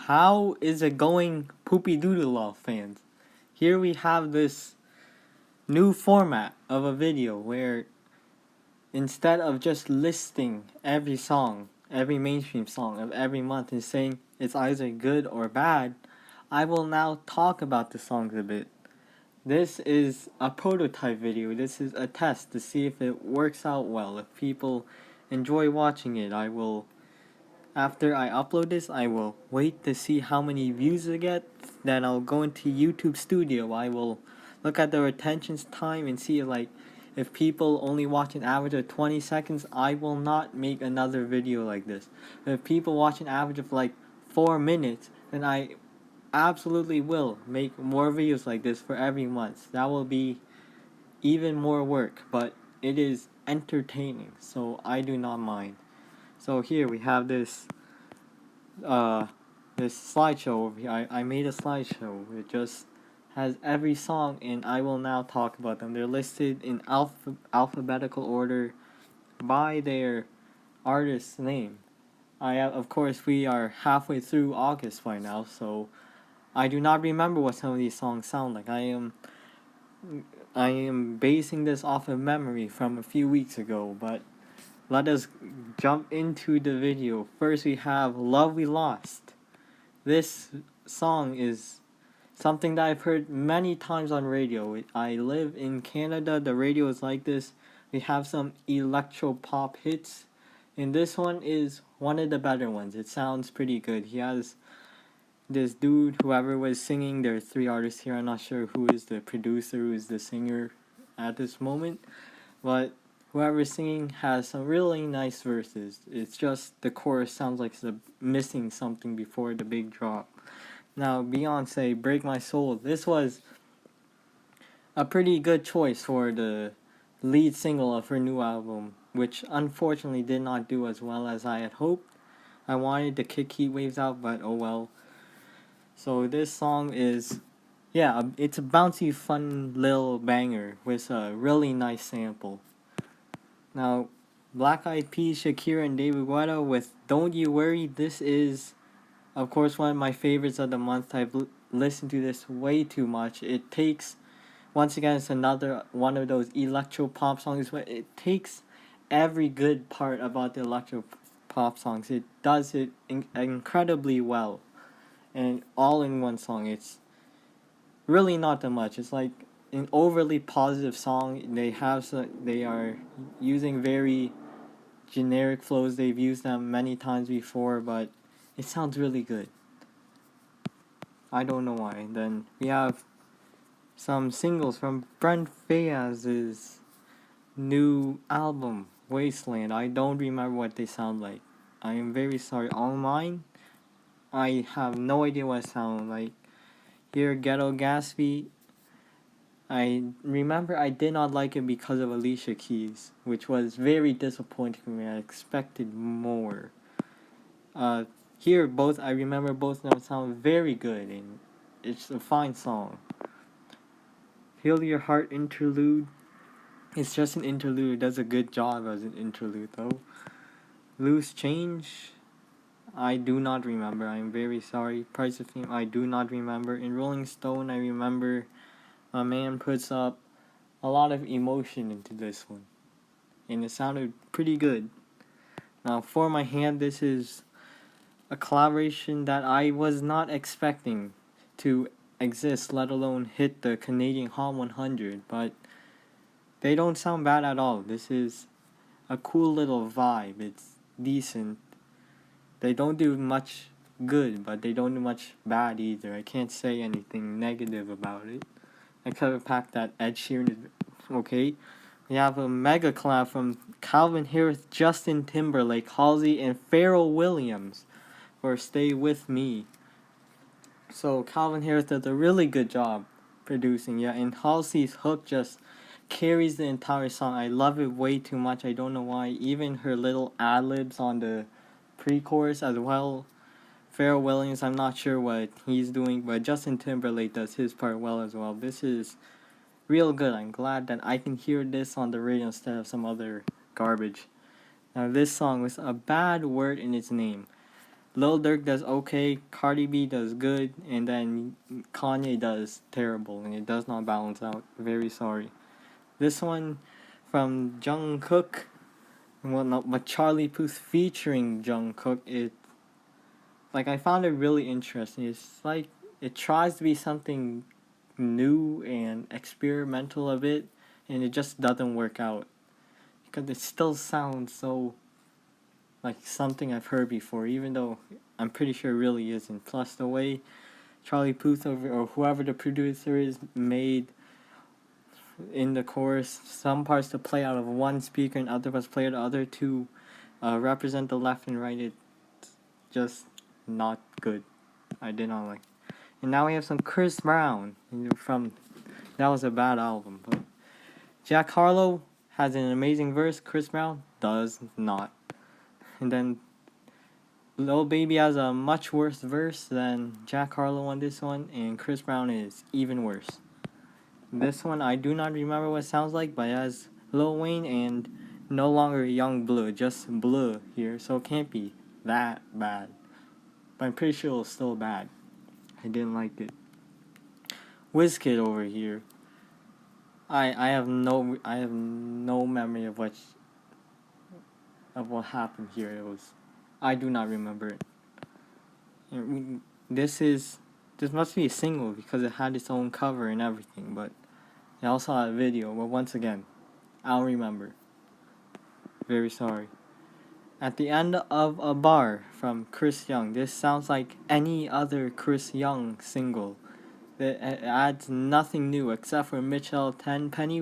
How is it going, Poopy Doodle Law fans? Here we have this new format of a video where instead of just listing every song, every mainstream song of every month and saying it's either good or bad, I will now talk about the songs a bit. This is a prototype video. This is a test to see if it works out well, if people enjoy watching it. After I upload this, I will wait to see how many views it gets. Then I'll go into YouTube Studio. I will look at the retention time and see if people only watch an average of 20 seconds, I will not make another video like this. If people watch an average of 4 minutes, then I absolutely will make more videos like this for every month. That will be even more work, but it is entertaining, so I do not mind. So here we have this slideshow over here. I made a slideshow. It just has every song, and I will now talk about them. They're listed in alphabetical order by their artist's name. Of course, we are halfway through August by now, so I do not remember what some of these songs sound like. I am basing this off of memory from a few weeks ago, but let us jump into the video. First, we have Love We Lost. This song is something that I've heard many times on radio. I live in Canada. The radio is like this. We have some electro pop hits, and this one is one of the better ones. It sounds pretty good. He has this dude, whoever was singing. There are three artists here. I'm not sure who is the producer, who is the singer at this moment, but whoever's singing has some really nice verses. It's just the chorus sounds like it's missing something before the big drop. Now, Beyonce, Break My Soul. This was a pretty good choice for the lead single of her new album, which unfortunately did not do as well as I had hoped. I wanted to kick Heat Waves out, but oh well. So this song is, it's a bouncy, fun little banger with a really nice sample. Now, Black Eyed Peas, Shakira, and David Guetta with Don't You Worry. This is, of course, one of my favorites of the month. I've listened to this way too much. It takes, once again, it's another one of those electro pop songs, but it takes every good part about the electro pop songs. It does it incredibly well, and all in one song. It's really not that much. It's like an overly positive song. They are using very generic flows. They've used them many times before, but it sounds really good. I don't know why. Then we have some singles from Brent Faiyaz's new album, Wasteland. I don't remember what they sound like. I am very sorry. All mine, I have no idea what it sounds like. Here, Ghetto Gatsby. I remember I did not like it because of Alicia Keys, which was very disappointing for me. I expected more. Here, I remember both of them sound very good, and it's a fine song. Feel Your Heart interlude. It's just an interlude. It does a good job as an interlude, though. Loose Change. I do not remember. I'm very sorry. Price of Fame. I do not remember. In Rolling Stone, I remember my man puts up a lot of emotion into this one, and it sounded pretty good. Now, For My Hand, this is a collaboration that I was not expecting to exist, let alone hit the Canadian Hot 100, but they don't sound bad at all. This is a cool little vibe. It's decent. They don't do much good, but they don't do much bad either. I can't say anything negative about it, except for the fact that Ed Sheeran is okay. We have a mega collab from Calvin Harris, Justin Timberlake, Halsey, and Pharrell Williams for Stay With Me. So Calvin Harris does a really good job producing, and Halsey's hook just carries the entire song. I love it way too much. I don't know why. Even her little ad-libs on the pre-chorus as well. Pharrell Williams, I'm not sure what he's doing, but Justin Timberlake does his part well as well. This is real good. I'm glad that I can hear this on the radio instead of some other garbage. Now, this song was a bad word in its name. Lil Durk does okay, Cardi B does good, and then Kanye does terrible, and it does not balance out. Very sorry. This one from Jungkook, well, not, but Charlie Puth featuring Jungkook, it like I found it really interesting. It's like it tries to be something new and experimental a bit, and it just doesn't work out because it still sounds so like something I've heard before, even though I'm pretty sure it really isn't. Plus, the way Charlie Puth or whoever the producer is made in the chorus, some parts to play out of one speaker and other parts play out of the other to represent the left and right. It's just not good. I did not like. And now we have some Chris Brown from. That was a bad album, but Jack Harlow has an amazing verse. Chris Brown does not. And then Lil Baby has a much worse verse than Jack Harlow on this one, and Chris Brown is even worse. This one I do not remember what it sounds like, but it has Lil Wayne and no longer Young Blue, just Blue here, so it can't be that bad. But I'm pretty sure it was still bad. I didn't like it. WizKid over here. I have no memory of what happened here. I do not remember it. This must be a single because it had its own cover and everything, but it also had a video. But once again, I don't remember. Very sorry. At the End of a Bar from Chris Young. This sounds like any other Chris Young single. It adds nothing new except for Mitchell Tenpenny,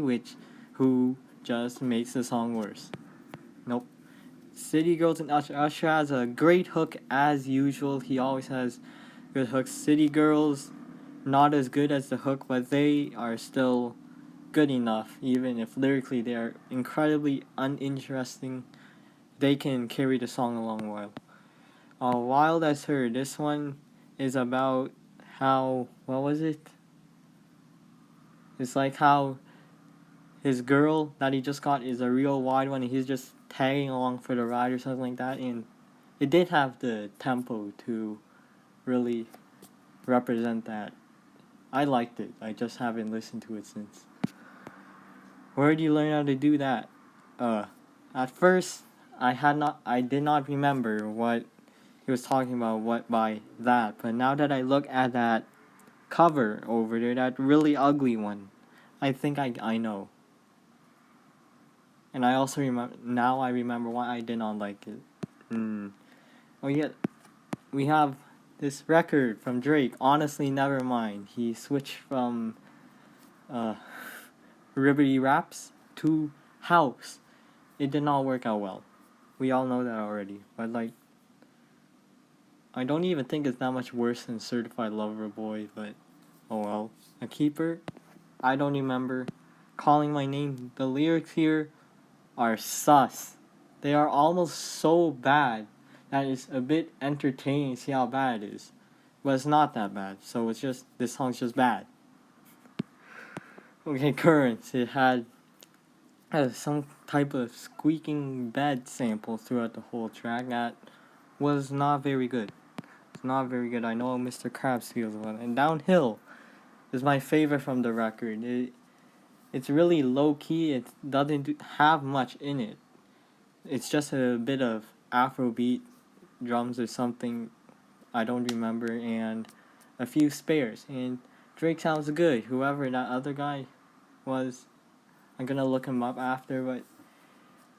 who just makes the song worse. Nope. City Girls and Usher. Usher has a great hook as usual. He always has good hooks. City Girls, not as good as the hook, but they are still good enough, even if lyrically they are incredibly uninteresting. They can carry the song a long while. Wild as Her. This one is about how, what was it? It's like how his girl that he just got is a real wide one and he's just tagging along for the ride or something like that, and it did have the tempo to really represent that. I liked it. I just haven't listened to it since. Where did you learn how to do that? At first I did not remember what he was talking about what by that, but now that I look at that cover over there, that really ugly one, I think I know. And I also remember why I did not like it. Oh yeah, we have this record from Drake, Honestly Nevermind. He switched from Ribbity Raps to House. It did not work out well. We all know that already. But I don't even think it's that much worse than Certified Lover Boy, but oh well. A Keeper, I don't remember. Calling My Name, the lyrics here are sus. They are almost so bad that it's a bit entertaining to see how bad it is. But it's not that bad, so this song's just bad. Okay, Currents, it had some type of squeaking bed sample throughout the whole track that was not very good. It's not very good. I know Mr. Krabs feels about it. And Downhill is my favorite from the record. It's really low key. It doesn't have much in it. It's just a bit of Afrobeat drums or something. I don't remember, and a few spares. And Drake sounds good. Whoever that other guy was, I'm gonna look him up after, but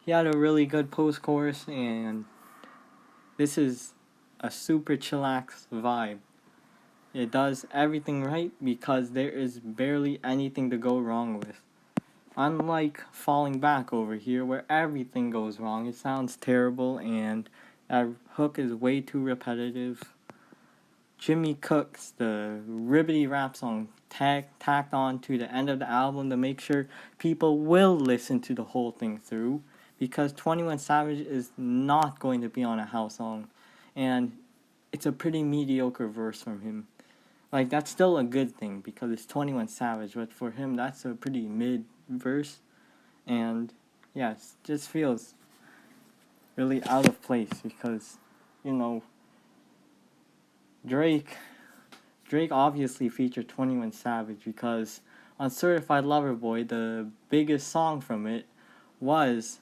he had a really good post-chorus, and this is a super chillax vibe. It does everything right because there is barely anything to go wrong with. Unlike Falling Back over here, where everything goes wrong, it sounds terrible and that hook is way too repetitive. Jimmy Cook's the Ribbity Rap song tacked on to the end of the album to make sure people will listen to the whole thing through, because 21 Savage is not going to be on a house song, and it's a pretty mediocre verse from him. Like, that's still a good thing because it's 21 Savage, but for him that's a pretty mid verse, and yeah, it just feels really out of place because, Drake Drake obviously featured 21 Savage because on Certified Lover Boy, the biggest song from it was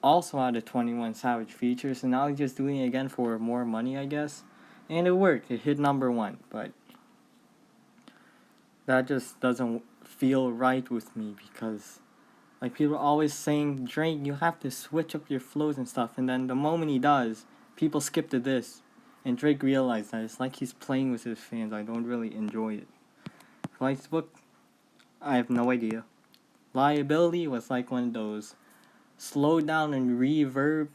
also had a 21 Savage feature, so now he's just doing it again for more money, I guess. And it worked. It hit number one, but that just doesn't feel right with me because like people are always saying, Drake, you have to switch up your flows and stuff, and then the moment he does, people skip to this. And Drake realized that it's like he's playing with his fans. I don't really enjoy it. Flight's book, I have no idea. Liability was like one of those slow down and reverb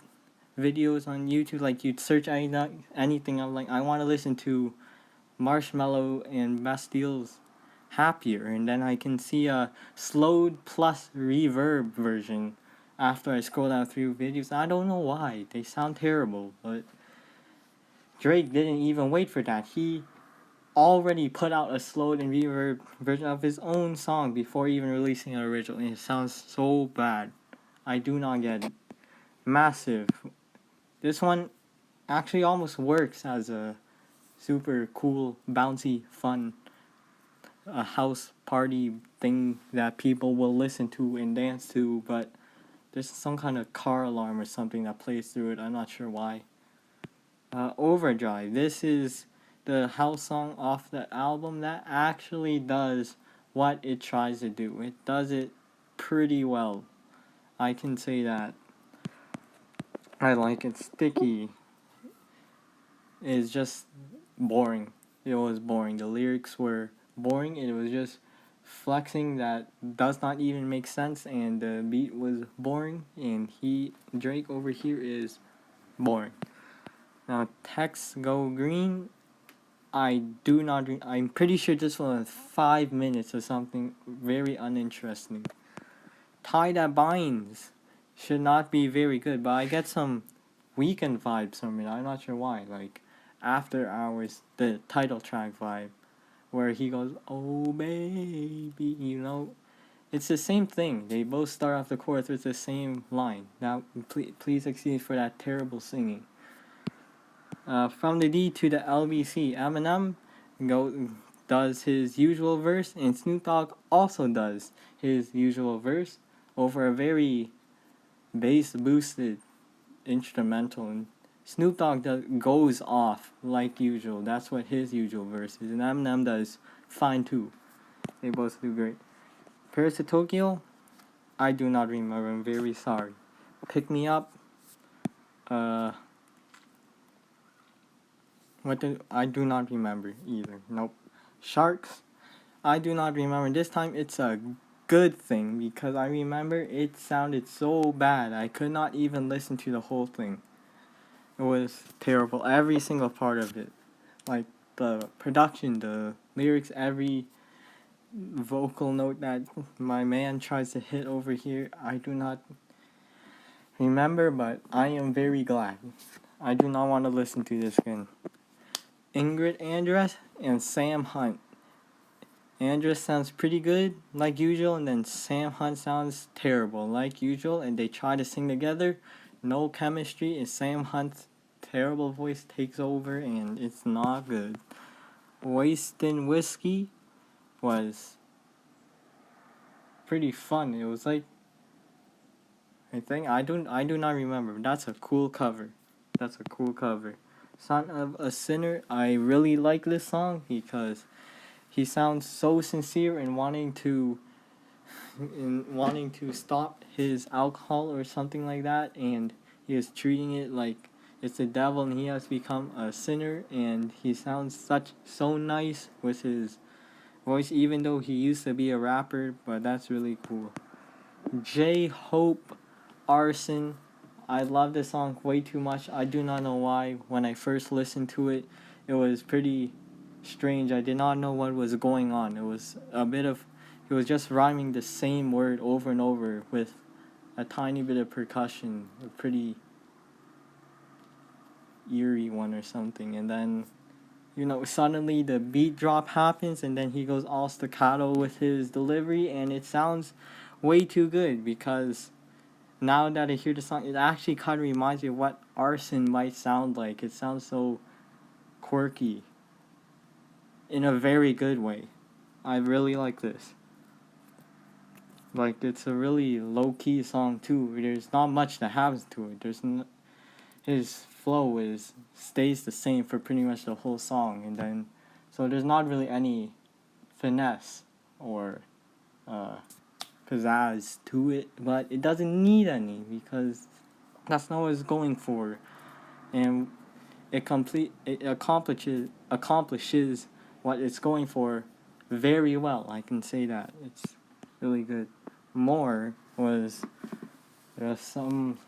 videos on YouTube. Like you'd search anything. I'm like, I want to listen to Marshmello and Bastille's Happier, and then I can see a slowed plus reverb version after I scroll down through videos. I don't know why. They sound terrible, but Drake didn't even wait for that. He already put out a slowed and reverb version of his own song before even releasing an original, and it sounds so bad. I do not get it. Massive. This one actually almost works as a super cool, bouncy, fun a house party thing that people will listen to and dance to, but there's some kind of car alarm or something that plays through it. I'm not sure why. Overdrive. This is the house song off the album that actually does what it tries to do. It does it pretty well. I can say that. I like it. Sticky is just boring. It was boring. The lyrics were boring. It was just flexing that does not even make sense, and the beat was boring, and Drake over here is boring. Now Text Go Green, I'm pretty sure this was 5 minutes or something very uninteresting. Tie That Binds should not be very good, but I get some weekend vibes from it. I'm not sure why. Like After Hours, the title track vibe, where he goes, "Oh baby," it's the same thing. They both start off the chorus with the same line. Now, please excuse me for that terrible singing. From the D to the LBC, Eminem does his usual verse, and Snoop Dogg also does his usual verse over a very bass boosted instrumental. And Snoop Dogg goes off like usual. That's what his usual verse is, and Eminem does fine too. They both do great. Paris to Tokyo, I do not remember. I'm very sorry. Pick Me Up, I do not remember either. Nope. Sharks, I do not remember. This time it's a good thing because I remember it sounded so bad. I could not even listen to the whole thing. It was terrible. Every single part of it. Like the production, the lyrics, every vocal note that my man tries to hit over here, I do not remember, but I am very glad. I do not want to listen to this again. Ingrid Andress and Sam Hunt. Andress sounds pretty good, like usual, and then Sam Hunt sounds terrible, like usual, and they try to sing together. No chemistry, and Sam Hunt's terrible voice takes over, and it's not good. Wastin' Whiskey was pretty fun. It was like, I do not remember. That's a cool cover. Son of a Sinner, I really like this song because he sounds so sincere in wanting to stop his alcohol or something like that, and he is treating it like it's the devil and he has become a sinner, and he sounds so nice with his voice, even though he used to be a rapper, but that's really cool. J-Hope, Arson, I love this song way too much. I do not know why. When I first listened to it, it was pretty strange. I did not know what was going on. It was he was just rhyming the same word over and over with a tiny bit of percussion, a pretty eerie one or something. And then, suddenly the beat drop happens, and then he goes all staccato with his delivery, and it sounds way too good because now that I hear the song, it actually kind of reminds me of what Arson might sound like. It sounds so quirky. in a very good way. I really like this. Like, it's a really low key song too. There's not much that happens to it. His flow stays the same for pretty much the whole song, and then so there's not really any finesse or uh, pizzazz to it, but it doesn't need any because that's not what it's going for, and it accomplishes what it's going for very well. I can say that it's really good. More was some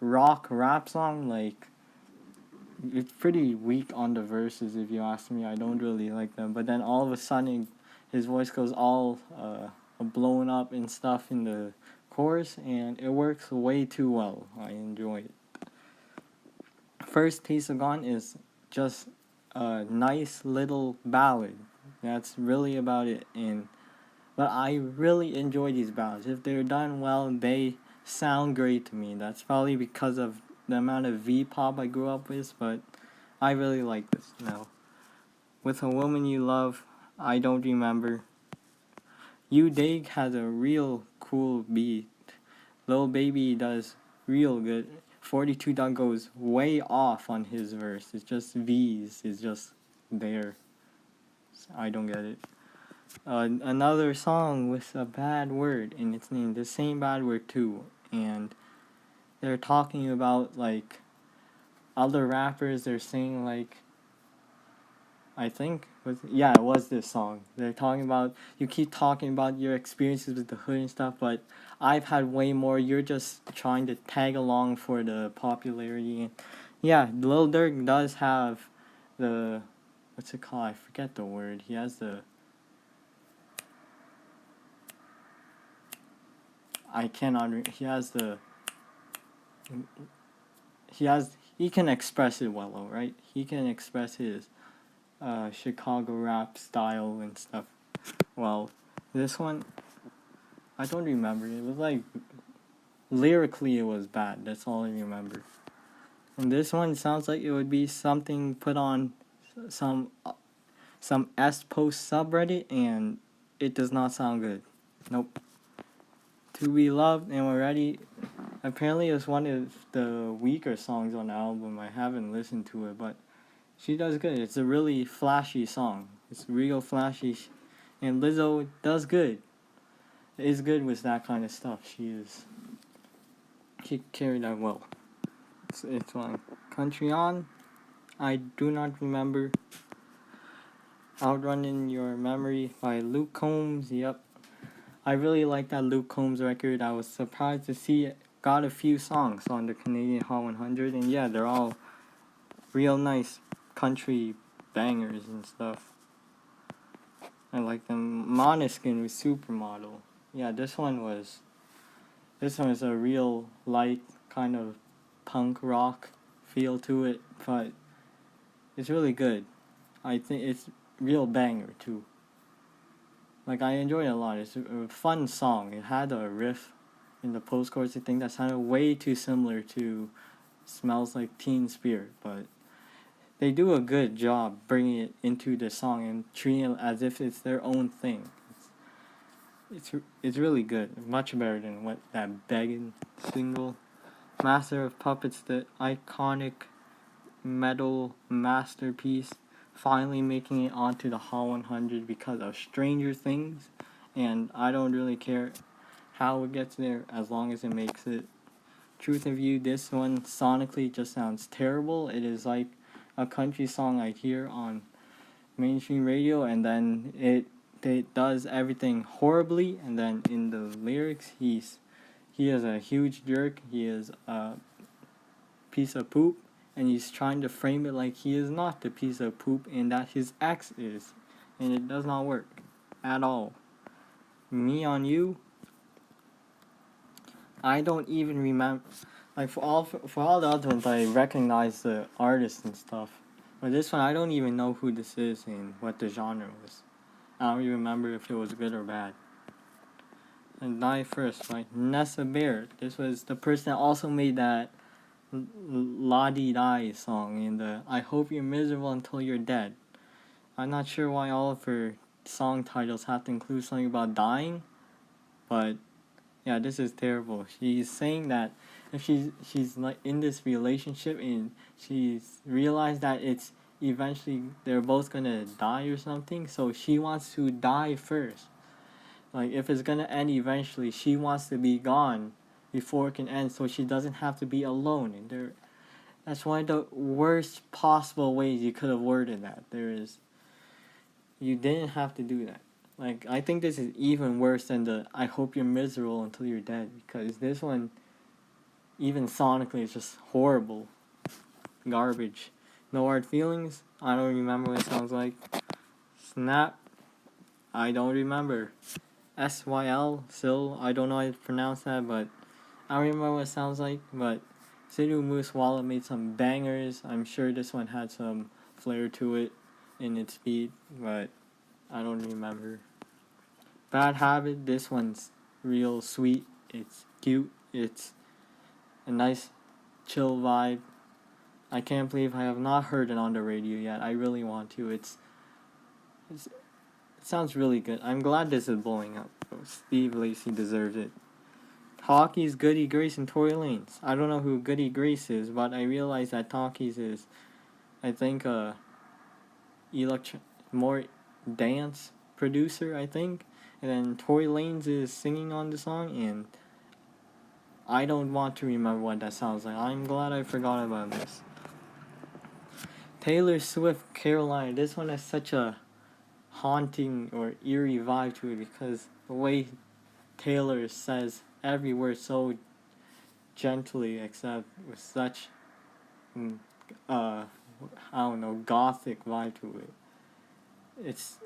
rock rap song, like it's pretty weak on the verses if you ask me. I don't really like them, but then all of a sudden his voice goes all blown up and stuff in the chorus, and it works way too well. I enjoy it. First Taste of Gone is just a nice little ballad. That's really about it. But I really enjoy these ballads. If they're done well, they sound great to me. That's probably because of the amount of V-pop I grew up with, but I really like this now. With a Woman You Love, I Don't Remember. You Dig has a real cool beat. Lil Baby does real good. 42 Dugg goes way off on his verse. It's just V's. It's just there. I don't get it. Another song with a bad word in its name. The same bad word too. And they're talking about like other rappers. They're saying like, I think it was this song. They're talking about, you keep talking about your experiences with the hood and stuff, but I've had way more. You're just trying to tag along for the popularity. And yeah, Lil Durk does have the, what's it called? I forget the word. He has the, he can express it well, alright? He can express his Chicago rap style and stuff. Well, this one, I don't remember. It was like, lyrically it was bad. That's all I remember. And this one sounds like it would be something put on some S-Post subreddit, and it does not sound good. Nope. To Be Loved and We're Ready, apparently it's one of the weaker songs on the album. I haven't listened to it, but she does good. It's a really flashy song. It's real flashy, and Lizzo does good. Is good with that kind of stuff. She carried that well. It's fine. Country On, I do not remember. Outrunning Your Memory by Luke Combs. Yep. I really like that Luke Combs record. I was surprised to see it got a few songs on the Canadian Hot 100, and yeah, they're all real nice country bangers and stuff. I like them. Måneskin with Supermodel. Yeah, this one was a real light kind of punk rock feel to it, but it's really good. I think it's real banger too. Like, I enjoy it a lot. It's a fun song. It had a riff in the post-chorus thing that sounded way too similar to Smells Like Teen Spirit, but they do a good job bringing it into the song and treating it as if it's their own thing. It's really good. Much better than what that begging single. Master of Puppets, the iconic metal masterpiece, finally making it onto the Hot 100 because of Stranger Things, and I don't really care how it gets there as long as it makes it. Truth of You, this one sonically just sounds terrible. It is like a country song I hear on mainstream radio, and then it does everything horribly, and then in the lyrics he is a huge jerk, he is a piece of poop, and he's trying to frame it like he is not the piece of poop and that his ex is, and it does not work at all. Me on You, I don't even remember. Like, for all the other ones, I recognize the artist and stuff, but this one I don't even know who this is and what the genre was. I don't even remember if it was good or bad. And Die First by Nessa Baird. This was the person that also made that La Di Die song in the I Hope You're Miserable Until You're Dead. I'm not sure why all of her song titles have to include something about dying, but yeah, this is terrible. She's saying that if she's like in this relationship and she's realized that it's eventually they're both gonna die or something, so she wants to die first. Like if it's gonna end eventually, she wants to be gone before it can end, so she doesn't have to be alone. And that's one of the worst possible ways you could have worded that. You didn't have to do that. Like I think this is even worse than the "I hope you're miserable until you're dead" because this one, even sonically, is just horrible, garbage. No hard feelings. I don't remember what it sounds like. Snap. I don't remember. SYL, Sil, I don't know how to pronounce that, but I don't remember what it sounds like. But Sidhu Moose Wallet made some bangers. I'm sure this one had some flair to it in its beat, but I don't remember. Bad Habit, this one's real sweet. It's cute. It's a nice, chill vibe. I can't believe I have not heard it on the radio yet. I really want to. It sounds really good. I'm glad this is blowing up. Steve Lacy deserves it. Talkies, Goody Grace, and Tory Lanez. I don't know who Goody Grace is, but I realize that Talkies is, I think, more dance producer, I think. And then Tory Lanez is singing on the song, and I don't want to remember what that sounds like. I'm glad I forgot about this. Taylor Swift, Carolina. This one has such a haunting or eerie vibe to it because the way Taylor says every word so gently, except with such, I don't know, gothic vibe to it. It's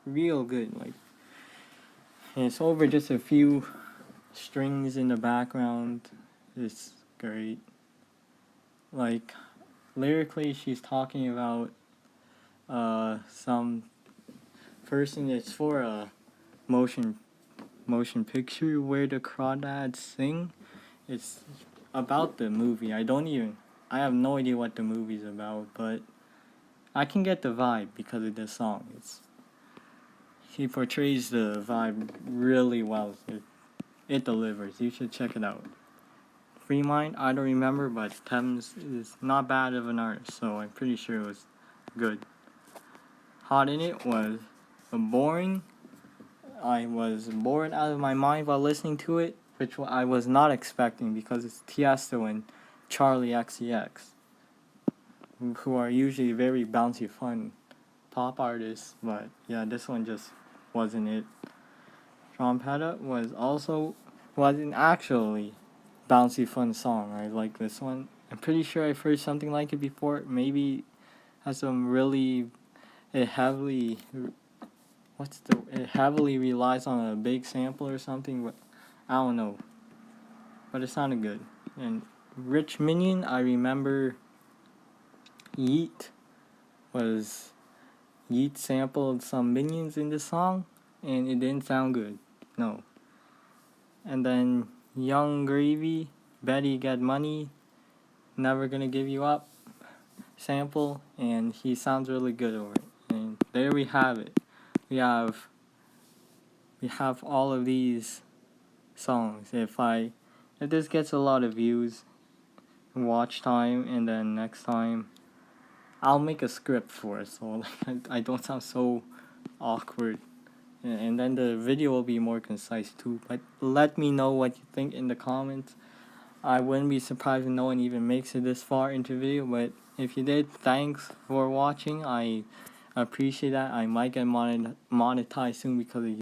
real good. Like, and it's over just a few strings in the background. It's great. Like, lyrically, she's talking about some person. It's for a motion picture where the crawdads sing. It's about the movie. I have no idea what the movie's about, but I can get the vibe because of this song. He portrays the vibe really well. It delivers. You should check it out. Free Mind, I don't remember, but Thames is not bad of an artist, so I'm pretty sure it was good. Hot in It was boring. I was bored out of my mind while listening to it, which I was not expecting because it's Tiesto and Charlie XCX, who are usually very bouncy, fun pop artists, but yeah, this one just wasn't it. Trompetta wasn't actually bouncy, fun song. I like this one. I'm pretty sure I've heard something like it before. Maybe has some really it heavily it heavily relies on a big sample or something, but I don't know. But it sounded good. And Rich Minion, I remember Yeet sampled some Minions in the song, and it didn't sound good. No. And then Young Gravy, Betty Get Money, Never Gonna Give You Up sample, and he sounds really good over it. And there we have it. We have all of these songs. If this gets a lot of views, watch time, and then next time I'll make a script for it so I don't sound so awkward. And then the video will be more concise too. But let me know what you think in the comments. I wouldn't be surprised if no one even makes it this far into the video, but if you did, thanks for watching. I appreciate that. I might get monetized soon because of you.